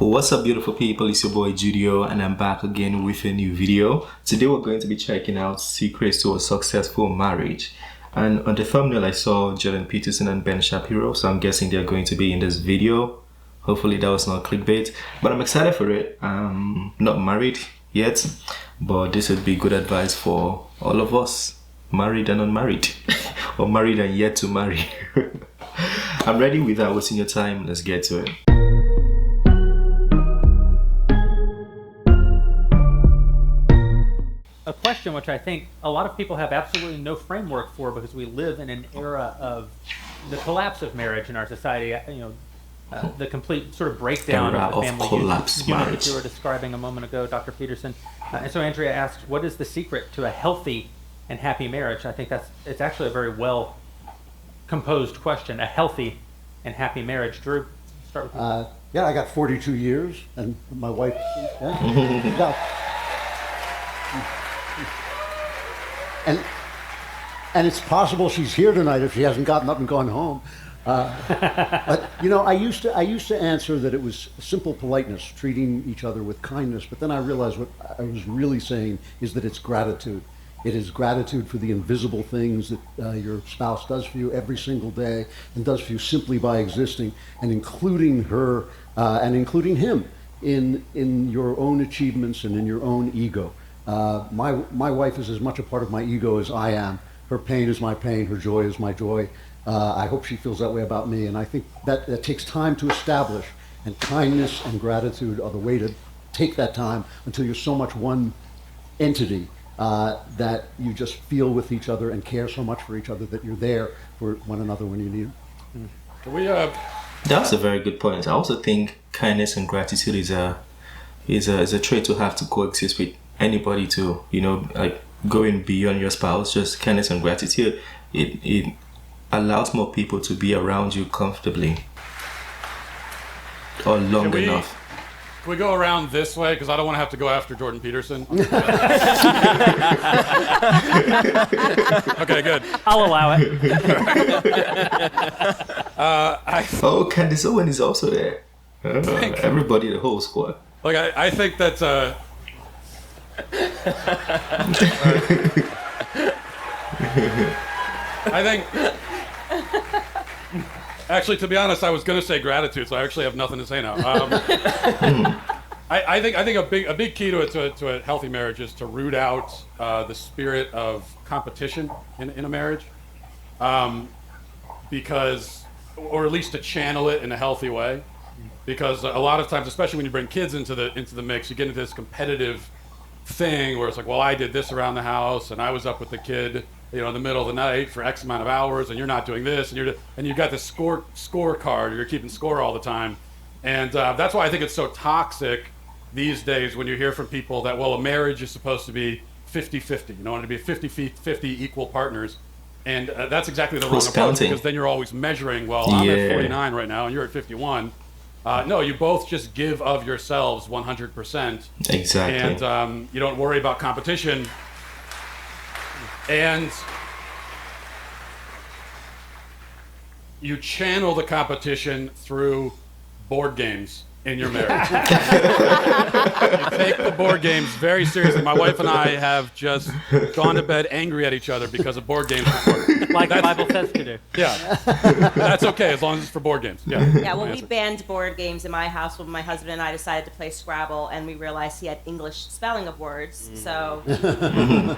What's up, beautiful people? It's your boy Judeo, and I'm back again with a new video. Today we're going to be checking out secrets to a successful marriage. And on the thumbnail I saw Peterson and Ben Shapiro, so I'm guessing they're going to be in this video. Hopefully that was not clickbait, but I'm excited for it. I'm not married yet, but this would be good advice for all of us, married and unmarried, or married and yet to marry. I'm ready. Without wasting your time, let's get to it. A question which I think a lot of people have absolutely no framework for, because we live in an era of the collapse of marriage in our society. The complete sort of breakdown of the family unit that you were describing a moment ago, Dr. Peterson. And so Andrea asked, what is the secret to a healthy and happy marriage? I think it's actually a very well composed question. A healthy and happy marriage. Drew, start with you. Yeah, I got 42 years, and my wife. Yeah. And it's possible she's here tonight if she hasn't gotten up and gone home. But I used to answer that it was simple politeness, treating each other with kindness. But then I realized what I was really saying is that it's gratitude. It is gratitude for the invisible things that your spouse does for you every single day and does for you simply by existing, and including her and including him in your own achievements and in your own ego. My wife is as much a part of my ego as I am. Her pain is my pain. Her joy is my joy. I hope she feels that way about me. And I think that takes time to establish. And kindness and gratitude are the way to take that time until you're so much one entity that you just feel with each other and care so much for each other that you're there for one another when you need them. That's a very good point. I also think kindness and gratitude is a trait to have to coexist with anybody too, like going beyond your spouse. Just kindness and gratitude, it allows more people to be around you comfortably or long enough. Can we go around this way, because I don't want to have to go after Jordan Peterson? Okay, good. I'll allow it. Candace Owens is also there. Everybody, the whole squad. Like, I think that I think, actually, to be honest, I was going to say gratitude, so I actually have nothing to say now. I think a big key to a healthy marriage is to root out the spirit of competition in a marriage, because, or at least to channel it in a healthy way, because a lot of times, especially when you bring kids into the mix, you get into this competitive thing where it's like, well, I did this around the house, and I was up with the kid, in the middle of the night for X amount of hours, and you're not doing this, and you've got this scorecard, you're keeping score all the time, and that's why I think it's so toxic these days when you hear from people that, well, a marriage is supposed to be 50-50, and to be 50-50 equal partners, and that's exactly the wrong approach, because then you're always measuring, well, I'm at 49 right now, and you're at 51. No, you both just give of yourselves 100%. Exactly. And you don't worry about competition. And you channel the competition through board games in your marriage. You take the board games very seriously. My wife and I have just gone to bed angry at each other because of board games before. Like the Bible says to do. Yeah. That's okay, as long as it's for board games. Yeah. Yeah, well, we banned board games in my house when my husband and I decided to play Scrabble, and we realized he had English spelling of words. So,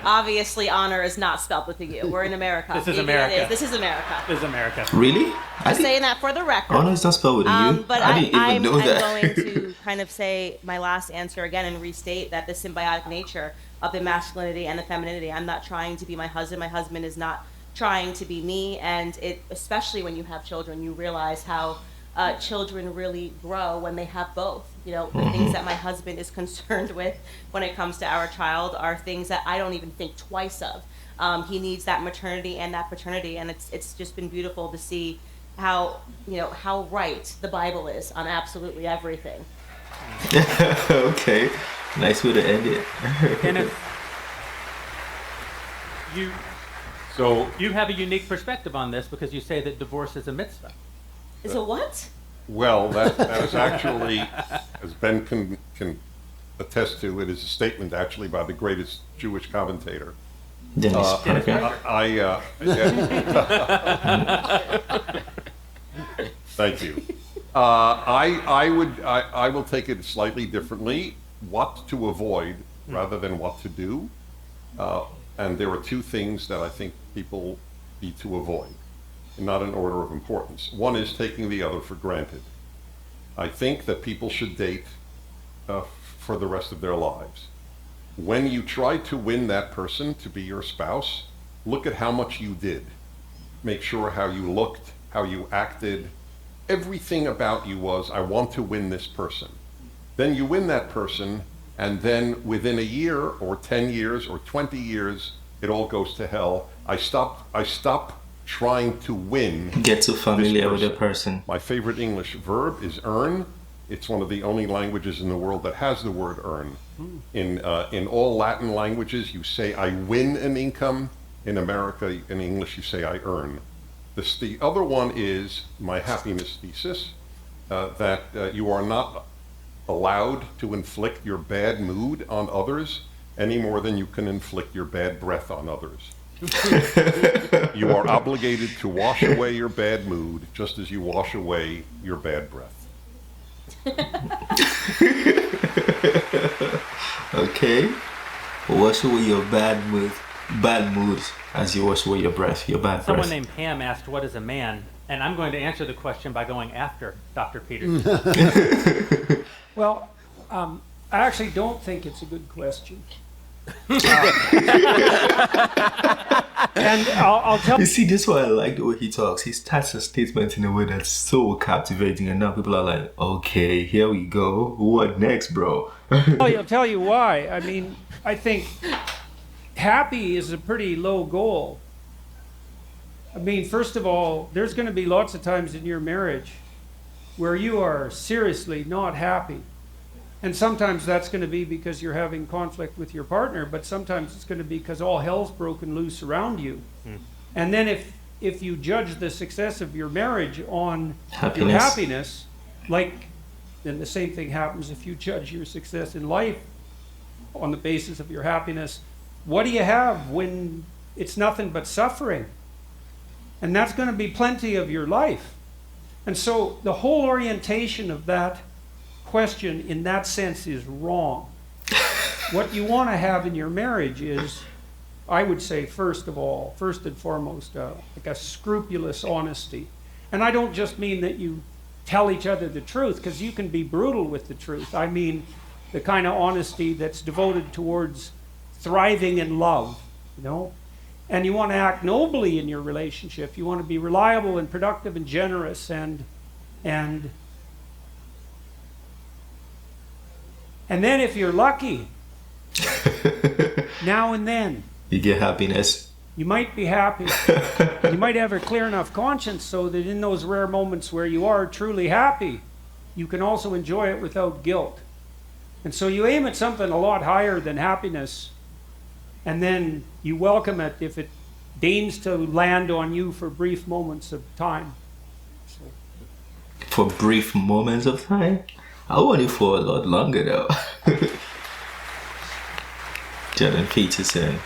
obviously, honor is not spelled with a U. We're in America. This is America. This is America. This is America. Really? I'm saying that for the record. Oh, no, it's not spelled with a U. But I didn't even know that. I'm going to kind of say my last answer again and restate that the symbiotic nature of the masculinity and the femininity. I'm not trying to be my husband. My husband is not trying to be me. And especially when you have children, you realize how children really grow when they have both. The things that my husband is concerned with when it comes to our child are things that I don't even think twice of. He needs that maternity and that paternity, and it's just been beautiful to see how right the Bible is on absolutely everything. Okay, nice way to end it. Kenneth, you have a unique perspective on this, because you say that divorce is a mitzvah. Is it what? Well, that is actually, as Ben can attest to, it is a statement actually by the greatest Jewish commentator. Dennis Parker. Thank you. I will take it slightly differently. What to avoid rather than what to do. And there are two things that I think people need to avoid, not in order of importance. One is taking the other for granted. I think that people should date for the rest of their lives. When you try to win that person to be your spouse, look at how much you did. Make sure how you looked, how you acted. Everything about you was, I want to win this person. Then you win that person, and then within a year or 10 years or 20 years, it all goes to hell. I stop trying to win. Get too familiar with the person. My favorite English verb is earn. It's one of the only languages in the world that has the word earn. In all Latin languages, you say, I win an income. In America, in English, you say, I earn. The other one is my happiness thesis, that you are not allowed to inflict your bad mood on others any more than you can inflict your bad breath on others. You are obligated to wash away your bad mood just as you wash away your bad breath. Okay. Wash away your bad moods as you wash away your breath, your bad breath. Someone named Pam asked, what is a man? And I'm going to answer the question by going after Dr. Peterson. Well, I actually don't think it's a good question. And I'll tell you. See, this is why I like the way he talks. He starts a statement in a way that's so captivating, and now people are like, okay, here we go. What next, bro? I'll tell you why. I mean, I think happy is a pretty low goal. I mean, first of all, there's going to be lots of times in your marriage where you are seriously not happy. And sometimes that's going to be because you're having conflict with your partner, but sometimes it's going to be because all hell's broken loose around you. And then if you judge the success of your marriage on your happiness, then the same thing happens if you judge your success in life on the basis of your happiness. What do you have when it's nothing but suffering? And that's going to be plenty of your life. And so the whole orientation of that question in that sense is wrong. What you want to have in your marriage is, I would say, first and foremost, like a scrupulous honesty. And I don't just mean that you tell each other the truth, because you can be brutal with the truth. I mean the kind of honesty that's devoted towards thriving in love, you know? And you want to act nobly in your relationship. You want to be reliable and productive and generous and then if you're lucky, now and then, you get happiness. You might be happy. You might have a clear enough conscience so that in those rare moments where you are truly happy, you can also enjoy it without guilt. And so you aim at something a lot higher than happiness, and then you welcome it if it deigns to land on you for brief moments of time. For brief moments of time? I want it for a lot longer though. Jordan Peterson.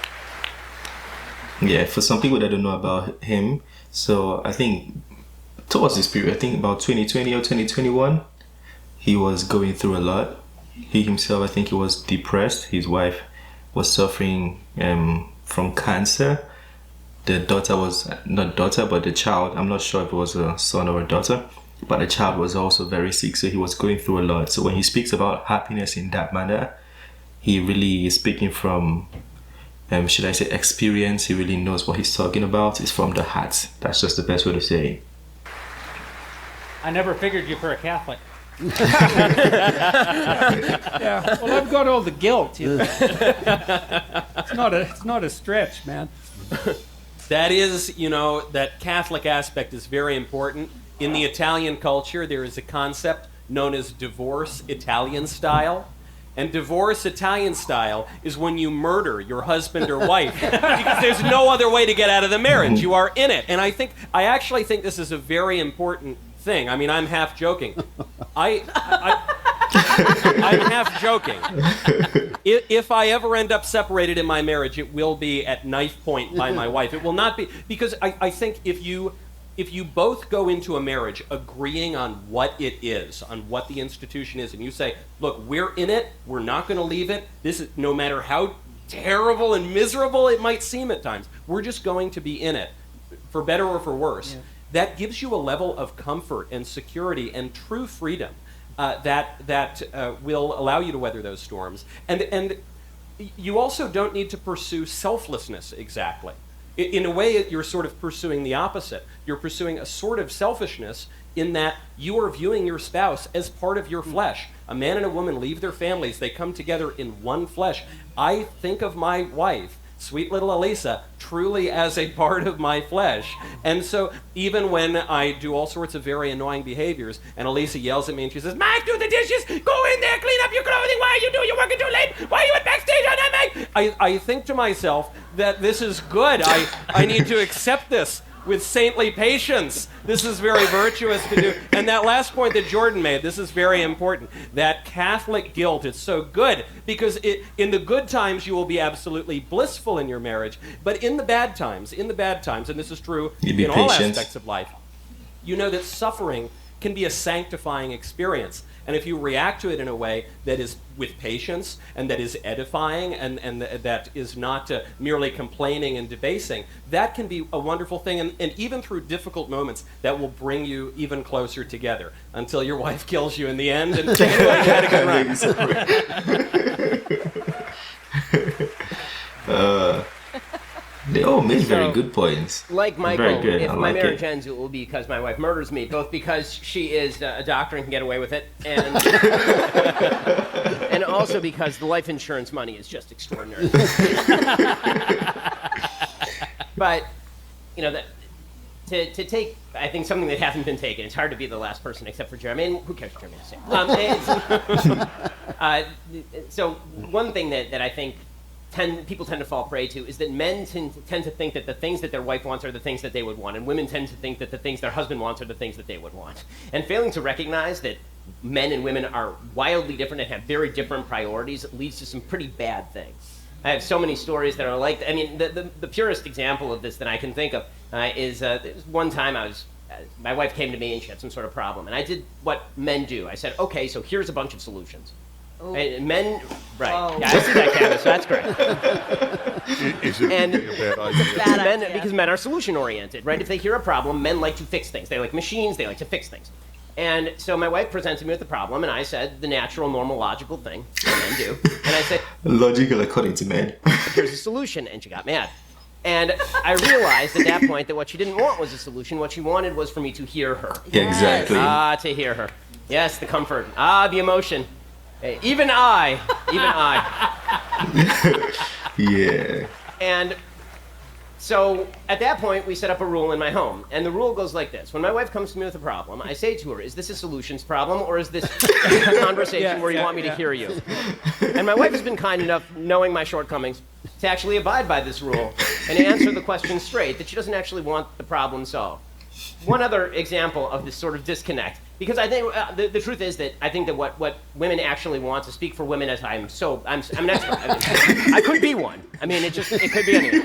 Yeah, for some people that don't know about him, so I think towards this period, I think about 2020 or 2021, he was going through a lot. He himself, I think he was depressed. His wife was suffering from cancer. The daughter was, not daughter, but the child, I'm not sure if it was a son or a daughter, but the child was also very sick, so he was going through a lot. So when he speaks about happiness in that manner, he really is speaking from, should I say, experience. He really knows what he's talking about. It's from the heart. That's just the best way to say it. I never figured you for a Catholic. Yeah, well, I've got all the guilt. You know? It's not a stretch, man. That is, that Catholic aspect is very important. In the Italian culture, there is a concept known as divorce Italian style. And divorce Italian style is when you murder your husband or wife because there's no other way to get out of the marriage. You are in it. And I actually think this is a very important thing. I mean, I'm half joking. I'm half joking. If I ever end up separated in my marriage, it will be at knife point by my wife. It will not be, because I think if you both go into a marriage agreeing on what it is, on what the institution is, and you say, look, we're in it, we're not going to leave it, this is, no matter how terrible and miserable it might seem at times, we're just going to be in it, for better or for worse. Yeah. That gives you a level of comfort and security and true freedom that will allow you to weather those storms. And you also don't need to pursue selflessness exactly. In a way, you're sort of pursuing the opposite. You're pursuing a sort of selfishness in that you are viewing your spouse as part of your flesh. A man and a woman leave their families. They come together in one flesh. I think of my wife, sweet little Elisa, truly as a part of my flesh. And so even when I do all sorts of very annoying behaviors, and Elisa yells at me and she says, Mike, do the dishes, go in there, clean up your clothing, why are you doing, you're working too late, why are you at backstage on that, Mike? I think to myself that this is good. I need to accept this with saintly patience. This is very virtuous to do. And that last point that Jordan made, this is very important. That Catholic guilt is so good because in the good times you will be absolutely blissful in your marriage, but in the bad times, and this is true in all aspects of life, you know that suffering can be a sanctifying experience. And if you react to it in a way that is with patience and that is edifying and that is not merely complaining and debasing, that can be a wonderful thing. And even through difficult moments, that will bring you even closer together until your wife kills you in the end. And anyway, you had a good run. They all made very good points. Like Michael, if my marriage it. ends, it will be because my wife murders me, both because she is a doctor and can get away with it, and and also because the life insurance money is just extraordinary. But, you know, to take, I think, something that hasn't been taken, it's hard to be the last person except for Jeremy, and who cares what Jeremy has to say? So one thing that I think people tend to fall prey to is that men tend to think that the things that their wife wants are the things that they would want, and women tend to think that the things their husband wants are the things that they would want. And failing to recognize that men and women are wildly different and have very different priorities leads to some pretty bad things. I have so many stories that are like, I mean, the purest example of this that I can think of is one time my wife came to me and she had some sort of problem, and I did what men do. I said, okay, so here's a bunch of solutions. Oh. Men, right? Oh. Yeah, I see that, Candace. So that's correct. Is it a bad idea? Because men are solution-oriented, right? If they hear a problem, men like to fix things. They like machines. They like to fix things. And so my wife presented me with the problem, and I said the natural, normal, logical thing that men do. And I said, logical according to men. Here's a solution, and she got mad. And I realized at that point that what she didn't want was a solution. What she wanted was for me to hear her. Yes. Exactly. To hear her. Yes, the comfort. The emotion. Even I. Yeah. And so at that point, we set up a rule in my home. And the rule goes like this. When my wife comes to me with a problem, I say to her, is this a solutions problem or is this a conversation where you want me to hear you? And my wife has been kind enough, knowing my shortcomings, to actually abide by this rule and answer the question straight, that she doesn't actually want the problem solved. One other example of this sort of disconnect, because I think the truth is that I think that what women actually want, to speak for women as I'm an expert. I could be one. I mean, it could be anything.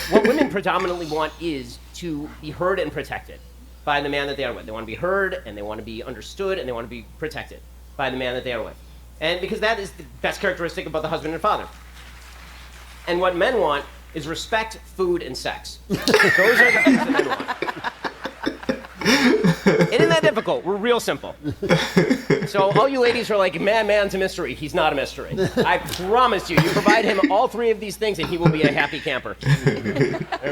What women predominantly want is to be heard and protected by the man that they are with. They want to be heard, and they want to be understood, and they want to be protected by the man that they are with. And because that is the best characteristic about the husband and father. And what men want is respect, food, and sex. Those are the things that men want. It isn't that difficult. We're real simple. So all you ladies are like, man's a mystery. He's not a mystery. I promise you, you provide him all three of these things and he will be a happy camper.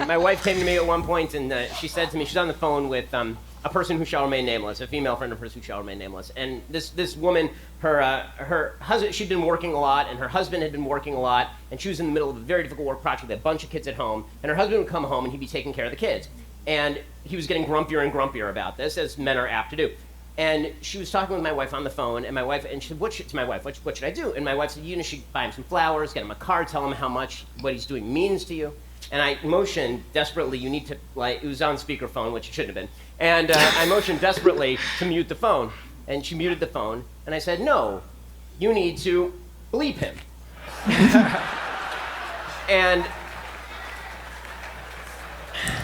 My wife came to me at one point and she said to me, she's on the phone with a person who shall remain nameless, a female friend of hers who shall remain nameless. And this woman, her husband, she'd been working a lot, and her husband had been working a lot, and she was in the middle of a very difficult work project with a bunch of kids at home, and her husband would come home and he'd be taking care of the kids. And he was getting grumpier and grumpier about this, as men are apt to do. And she was talking with my wife on the phone, and she said, what should I do? And my wife said, you should buy him some flowers, get him a card, tell him how much what he's doing means to you. And I motioned desperately, you need to, like, it was on speakerphone, which it shouldn't have been. And I motioned desperately to mute the phone. And she muted the phone. And I said, no, you need to bleep him. And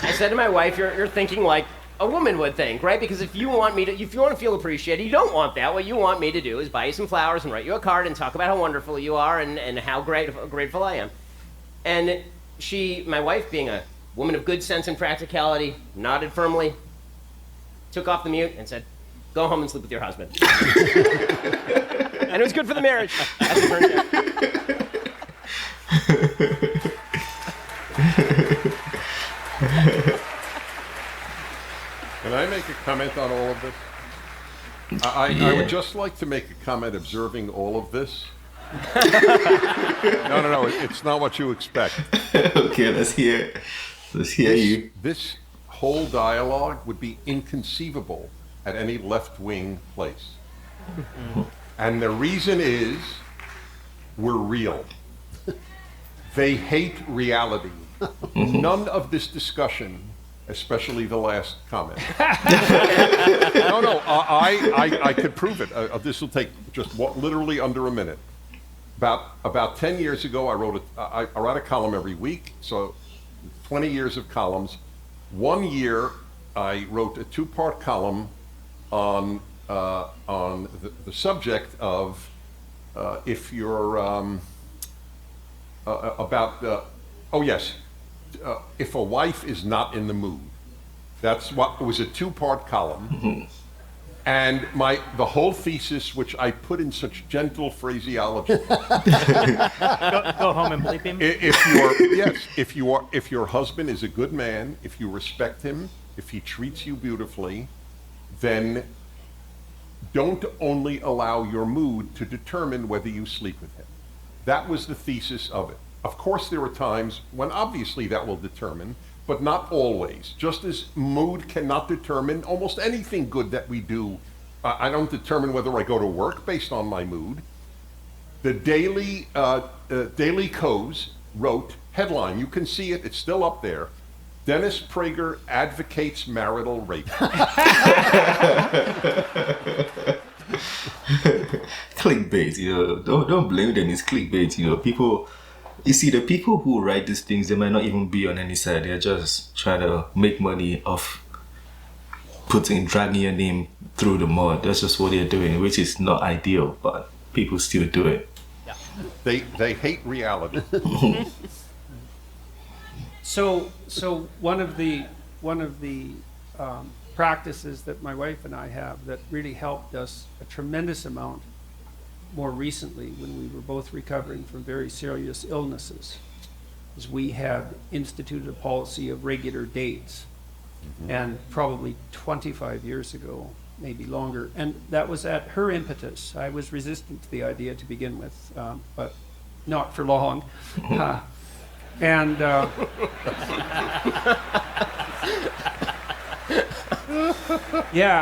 I said to my wife, you're thinking like a woman would think, right? Because if you want to feel appreciated, you don't want that. What you want me to do is buy you some flowers and write you a card and talk about how wonderful you are and how grateful I am. And my wife, being a woman of good sense and practicality, nodded firmly, took off the mute, and said, go home and sleep with your husband. And it was good for the marriage. As it turned out. Can I make a comment on all of this? I would just like to make a comment observing all of this. No, it's not what you expect. Okay, let's hear you. This whole dialogue would be inconceivable at any left-wing place. And the reason is, we're real. They hate reality. None of this discussion, especially the last comment. No, I could prove it. This will take just literally under a minute. About 10 years ago, I wrote a column every week, so 20 years of columns. 1 year, I wrote a 2-part column on the subject of if you're if a wife is not in the mood. That's what it was, a 2-part column. Mm-hmm. And the whole thesis, which I put in such gentle phraseology. Go home and bleep him. If your husband is a good man, if you respect him, if he treats you beautifully, then don't only allow your mood to determine whether you sleep with him. That was the thesis of it. Of course, there are times when obviously that will determine, but not always. Just as mood cannot determine almost anything good that we do. I don't determine whether I go to work based on my mood. The Daily Kos wrote, headline, you can see it, it's still up there, Dennis Prager advocates marital rape. Clickbait, don't blame them, it's clickbait, people. You see, the people who write these things, they might not even be on any side. They're just trying to make money off dragging your name through the mud. That's just what they're doing, which is not ideal, but people still do it. Yeah. They hate reality. So one of the practices that my wife and I have that really helped us a tremendous amount more recently, when we were both recovering from very serious illnesses, is we had instituted a policy of regular dates. Mm-hmm. And probably 25 years ago, maybe longer, and that was at her impetus. I was resistant to the idea to begin with, but not for long. Yeah,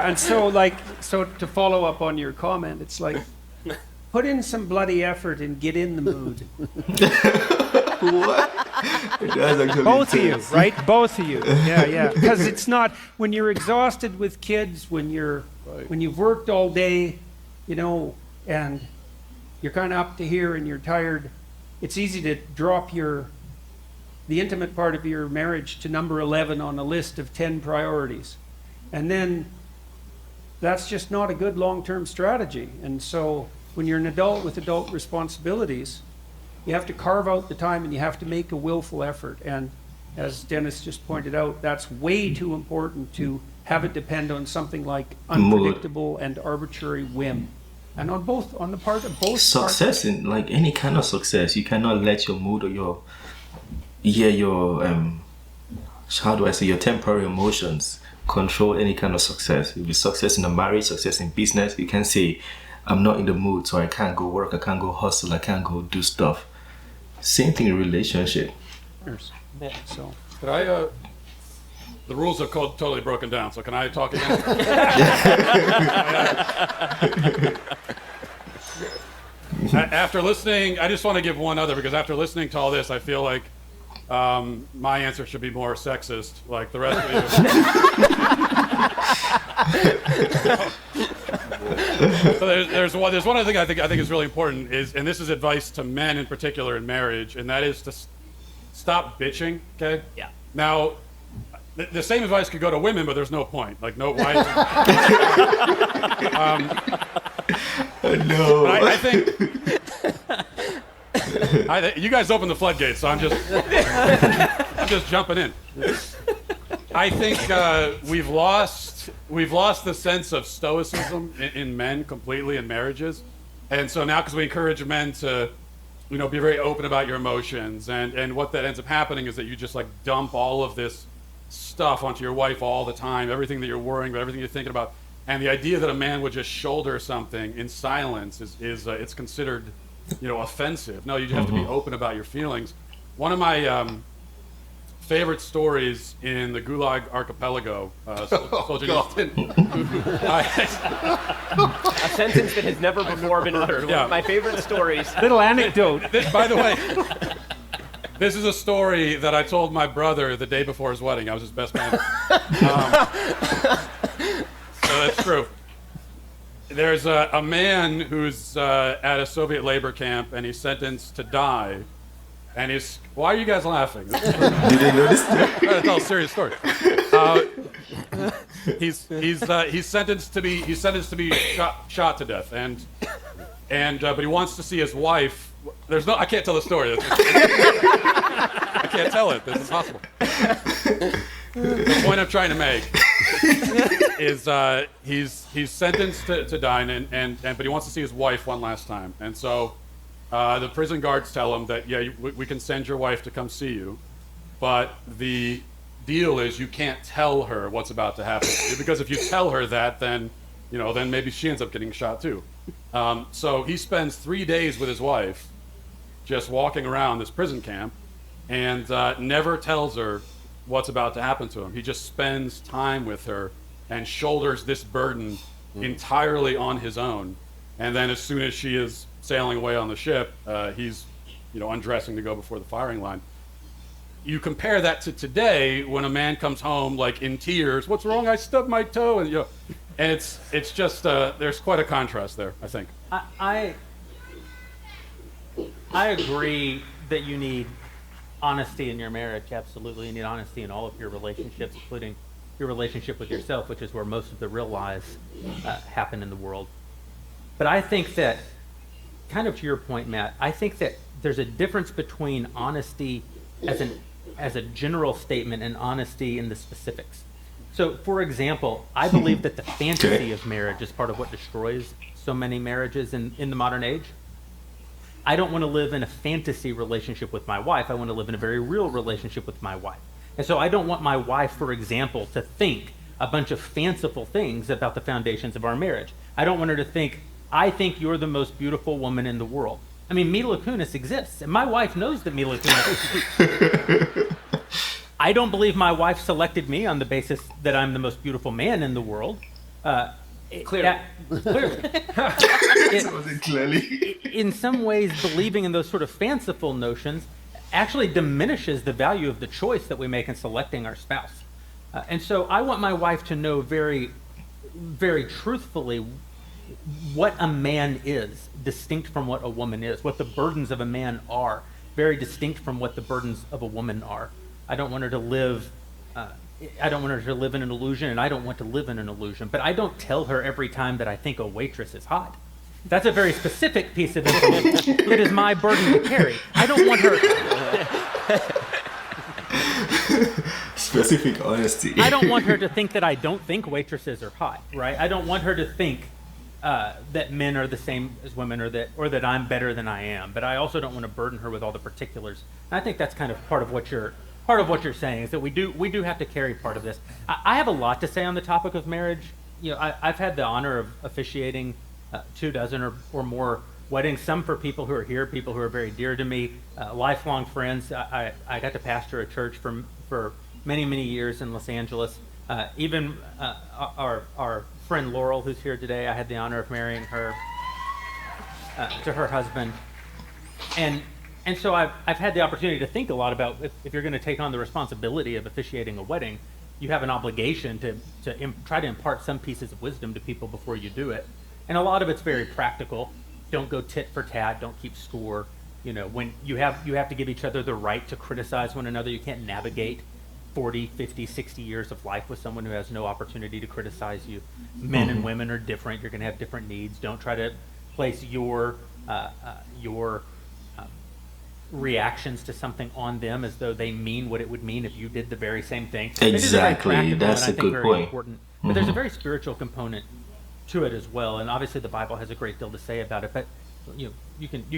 and so to follow up on your comment, it's like, put in some bloody effort and get in the mood. What? Both of you, right? Both of you. Yeah. Because it's not, when you're exhausted with kids, when you've worked all day, and you're kind of up to here and you're tired, it's easy to drop the intimate part of your marriage to number 11 on a list of 10 priorities. And then that's just not a good long-term strategy. And so when you're an adult with adult responsibilities, you have to carve out the time and you have to make a willful effort. And as Dennis just pointed out, that's way too important to have it depend on something like unpredictable and arbitrary whim. And on the part of both success, in like any kind of success, you cannot let your mood or your temporary emotions control any kind of success. It will be success in a marriage, success in business. You can say, I'm not in the mood, so I can't go work, I can't go hustle, I can't go do stuff. Same thing in relationship. So, could I, the rules are totally broken down, so can I talk again? After listening, I just want to give one other, because after listening to all this, I feel like My answer should be more sexist, like the rest of you. So there's one other thing I think is really important is, and this is advice to men in particular in marriage, and that is to stop bitching. Okay. Yeah. Now, the same advice could go to women, but there's no point. Like, no, why? No. But I think you guys opened the floodgates, so I'm just jumping in. I think we've lost the sense of stoicism in men completely in marriages, and so now because we encourage men to, be very open about your emotions, and what that ends up happening is that you just like dump all of this stuff onto your wife all the time, everything that you're worrying about, everything you're thinking about, and the idea that a man would just shoulder something in silence is it's considered, offensive. No, you have to be open about your feelings. One of my favorite stories in the Gulag Archipelago, Solzhenitsyn. A sentence that has never before been uttered. Yeah. One of my favorite stories. Little anecdote. By the way, this is a story that I told my brother the day before his wedding. I was his best man. So that's true. There's a man who's at a Soviet labor camp, and he's sentenced to die. And why are you guys laughing? Did they know this? I'm trying to tell a serious story. He's sentenced to be shot to death, and but he wants to see his wife. I can't tell the story. I can't tell it. This is impossible. The point I'm trying to make is he's sentenced to die, but he wants to see his wife one last time, and so. The prison guards tell him that, we can send your wife to come see you, but the deal is you can't tell her what's about to happen. Because if you tell her that, then maybe she ends up getting shot too. So he spends 3 days with his wife, just walking around this prison camp, and never tells her what's about to happen to him. He just spends time with her and shoulders this burden entirely on his own. And then as soon as she is sailing away on the ship, he's, undressing to go before the firing line. You compare that to today, when a man comes home like in tears, "What's wrong? I stubbed my toe," and it's just there's quite a contrast there, I think. I agree that you need honesty in your marriage. Absolutely, you need honesty in all of your relationships, including your relationship with yourself, which is where most of the real lies happen in the world. But I think that, kind of to your point, Matt, I think that there's a difference between honesty as a general statement and honesty in the specifics. So, for example, I believe that the fantasy of marriage is part of what destroys so many marriages in the modern age. I don't want to live in a fantasy relationship with my wife. I want to live in a very real relationship with my wife. And so I don't want my wife, for example, to think a bunch of fanciful things about the foundations of our marriage. I don't want her to think, "I think you're the most beautiful woman in the world." I mean, Mila Kunis exists, and my wife knows that Mila Kunis exists. I don't believe my wife selected me on the basis that I'm the most beautiful man in the world. Clearly. Clearly. In some ways, believing in those sort of fanciful notions actually diminishes the value of the choice that we make in selecting our spouse. And so I want my wife to know very, very truthfully what a man is, distinct from what a woman is, what the burdens of a man are, very distinct from what the burdens of a woman are. I don't want her to live in an illusion, and I don't want to live in an illusion. But I don't tell her every time that I think a waitress is hot. That's a very specific piece of information that is my burden to carry. I don't want her... Specific honesty. I don't want her to think that I don't think waitresses are hot, right? I don't want her to think that men are the same as women, or that I'm better than I am. But I also don't want to burden her with all the particulars. And I think that's kind of part of what you're saying, is that we do have to carry part of this. I have a lot to say on the topic of marriage. I've had the honor of officiating 24 or more weddings, some for people who are here, people who are very dear to me, lifelong friends. I got to pastor a church for many, many years in Los Angeles. Even our friend Laurel, who's here today, I had the honor of marrying her to her husband. And And so I've had the opportunity to think a lot about if you're going to take on the responsibility of officiating a wedding, you have an obligation to try to impart some pieces of wisdom to people before you do it. And a lot of it's very practical. Don't go tit for tat. Don't keep score. When you have to give each other the right to criticize one another. You can't navigate 40, 50, 60 years of life with someone who has no opportunity to criticize you. Men and women are different. You're going to have different needs. Don't try to place your reactions to something on them as though they mean what it would mean if you did the very same thing. Exactly. That's a good point. Important. But there's a very spiritual component to it as well, and obviously the Bible has a great deal to say about it. But you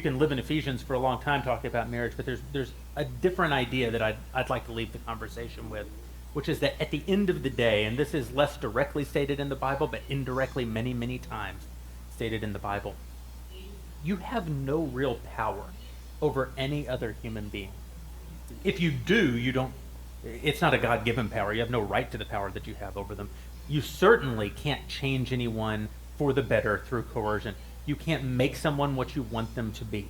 can live in Ephesians for a long time talking about marriage, but there's a different idea that I'd like to leave the conversation with, which is that at the end of the day, and this is less directly stated in the Bible, but indirectly many, many times stated in the Bible, you have no real power over any other human being. If you do, it's not a God-given power. You have no right to the power that you have over them. You certainly can't change anyone for the better through coercion. You can't make someone what you want them to be.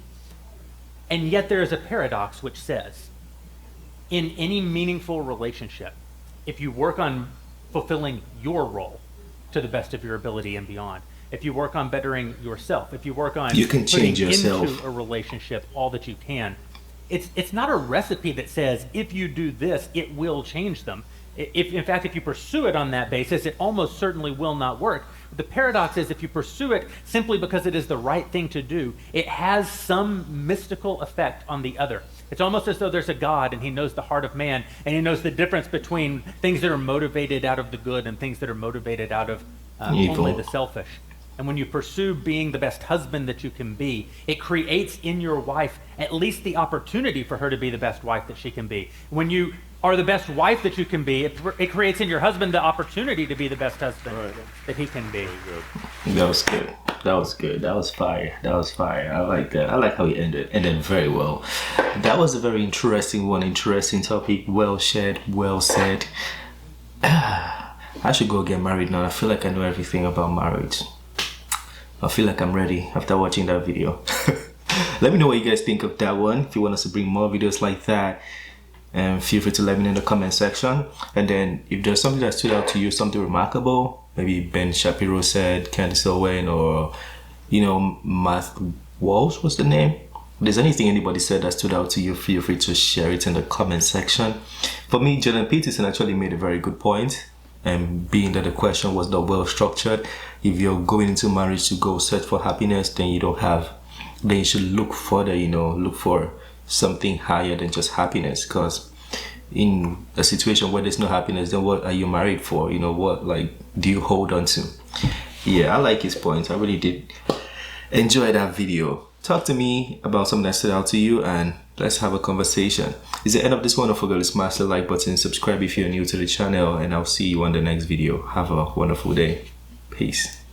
And yet there is a paradox which says, in any meaningful relationship, if you work on fulfilling your role to the best of your ability and beyond, if you work on bettering yourself, if you work on putting into a relationship all that you can, it's not a recipe that says if you do this, it will change them. In fact, if you pursue it on that basis, it almost certainly will not work. The paradox is if you pursue it simply because it is the right thing to do, it has some mystical effect on the other. It's almost as though there's a God and he knows the heart of man, and he knows the difference between things that are motivated out of the good and things that are motivated out of only the selfish. And when you pursue being the best husband that you can be, it creates in your wife at least the opportunity for her to be the best wife that she can be. When you are the best wife that you can be, it creates in your husband the opportunity to be the best husband that he can be. That was good. That was good. That was fire. That was fire. I like that. I like how he ended very well. That was a very interesting one. Interesting topic. Well shared. Well said. I should go get married now. I feel like I know everything about marriage. I feel like I'm ready after watching that video. Let me know what you guys think of that one. If you want us to bring more videos like that, and feel free to let me know in the comment section. And then if there's something that stood out to you, something remarkable, maybe Ben Shapiro said, Candace Owens, or Matt Walsh was the name. If there's anything anybody said that stood out to you, feel free to share it in the comment section. For me, Jordan Peterson actually made a very good point. And being that the question was not well structured, if you're going into marriage to go search for happiness, then you should look further, look for something higher than just happiness. Because in a situation where there's no happiness, then what are you married for? What do you hold on to? Yeah, I like his points. I really did enjoy that video. Talk to me about something that stood out to you and let's have a conversation. It's the end of this one. Don't forget to smash the like button, subscribe if you're new to the channel, and I'll see you on the next video. Have a wonderful day. Peace.